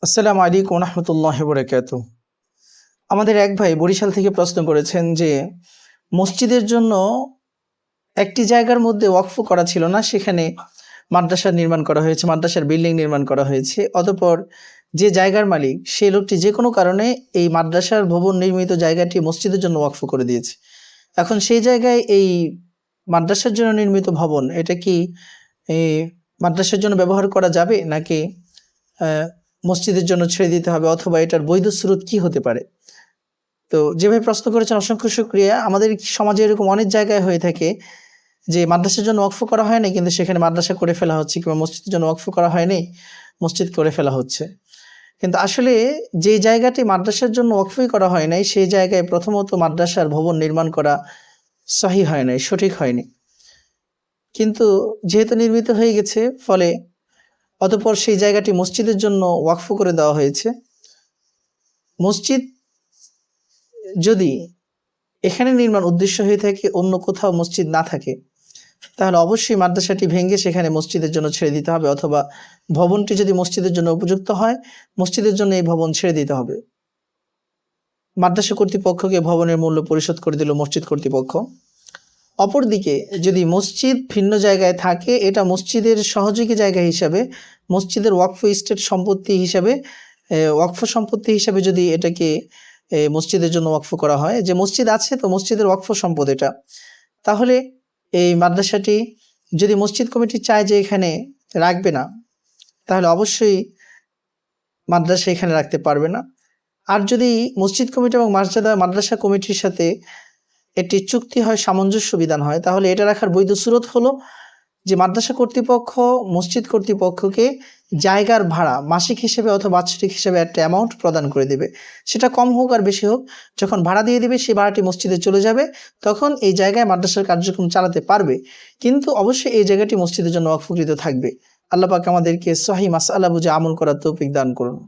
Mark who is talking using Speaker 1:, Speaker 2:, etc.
Speaker 1: আসসালামু আলাইকুম রহমতুল্লাহি ওয়া বারাকাতুহু। আমাদের এক ভাই বরিশাল থেকে প্রশ্ন করেছেন যে মসজিদের জন্য একটি জায়গার মধ্যে ওয়াকফ করা ছিল না, সেখানে মাদ্রাসা নির্মাণ করা হয়েছে, মাদ্রাসার বিল্ডিং নির্মাণ করা হয়েছে। অতঃপর যে জায়গার মালিক সেই লোকটি যে কোনো কারণে এই মাদ্রাসার ভবন নির্মিত জায়গাটি মসজিদের জন্য ওয়াকফ করে দিয়েছে। এখন সেই জায়গায় এই মাদ্রাসার জন্য নির্মিত ভবন, এটা কি এই মাদ্রাসার জন্য ব্যবহার করা যাবে নাকি মসজিদের জন্য ছেড়ে দিতে হবে, অথবা এটার বৈধ স্রোত কি হতে পারে? তো যেভাবে প্রশ্ন করেছেন অসংখ্য শুকরিয়া। আমাদের সমাজে এরকম অনেক জায়গায় হয়ে থাকে যে মাদ্রাসার জন্য ওয়াকফ করা হয় না, কিন্তু সেখানে মাদ্রাসা করে ফেলা হচ্ছে, কিংবা মসজিদের জন্য ওয়াকফ করা হয়নি, মসজিদ করে ফেলা হচ্ছে। কিন্তু আসলে যে জায়গাটি মাদ্রাসার জন্য ওয়াকফই করা হয় নাই, সেই জায়গায় প্রথমত মাদ্রাসার ভবন নির্মাণ করা সহি হয় নাই, সঠিক হয়নি। কিন্তু যেহেতু নির্মিত হয়ে গেছে, ফলে অতঃপর সেই জায়গাটি মসজিদের জন্য ওয়াকফ করে দেওয়া হয়েছে। মসজিদ যদি এখানে নির্মাণ উদ্দেশ্য হয়ে থাকে, অন্য কোথাও মসজিদ না থাকে, তাহলে অবশ্যই মাদ্রাসাটি ভেঙে সেখানে মসজিদের জন্য ছেড়ে দিতে হবে, অথবা ভবনটি যদি মসজিদের জন্য উপযুক্ত হয়, মসজিদের জন্য এই ভবন ছেড়ে দিতে হবে। মাদ্রাসা কর্তৃপক্ষকে ভবনের মূল্য পরিশোধ করে দিল মসজিদ কর্তৃপক্ষ। অপরদিকে যদি মসজিদ ভিন্ন জায়গায় থাকে, এটা মসজিদের সহযোগী জায়গা হিসাবে, মসজিদের ওয়াকফ স্টেট সম্পত্তি হিসাবে, ওয়াকফ সম্পত্তি হিসাবে যদি এটাকে মসজিদের জন্য ওয়াকফ করা হয়, যে মসজিদ আছে তো মসজিদের ওয়াকফ সম্পদ এটা, তাহলে এই মাদ্রাসাটি যদি মসজিদ কমিটি চায় যে এখানে রাখবে না, তাহলে অবশ্যই মাদ্রাসা এখানে রাখতে পারবে না। আর যদি মসজিদ কমিটি এবং মাদ্রাসা কমিটির সাথে একটি চুক্তি হয়, সামঞ্জস্য বিধান হয়, তাহলে এটা রাখার বৈধ স্রোত হলো যে মাদ্রাসা কর্তৃপক্ষ মসজিদ কর্তৃপক্ষকে জায়গার ভাড়া মাসিক হিসেবে অথবা বাৎসরিক হিসেবে একটা অ্যামাউন্ট প্রদান করে দেবে। সেটা কম হোক আর বেশি হোক, যখন ভাড়া দিয়ে দেবে সেই ভাড়াটি মসজিদে চলে যাবে, তখন এই জায়গায় মাদ্রাসার কার্যক্রম চালাতে পারবে। কিন্তু অবশ্যই এই জায়গাটি মসজিদের জন্য ওয়াকফকৃত থাকবে। আল্লাহ পাক আমাদেরকে সহিহ মাসআলা বুঝে আমল করার তৌফিক দান করুন।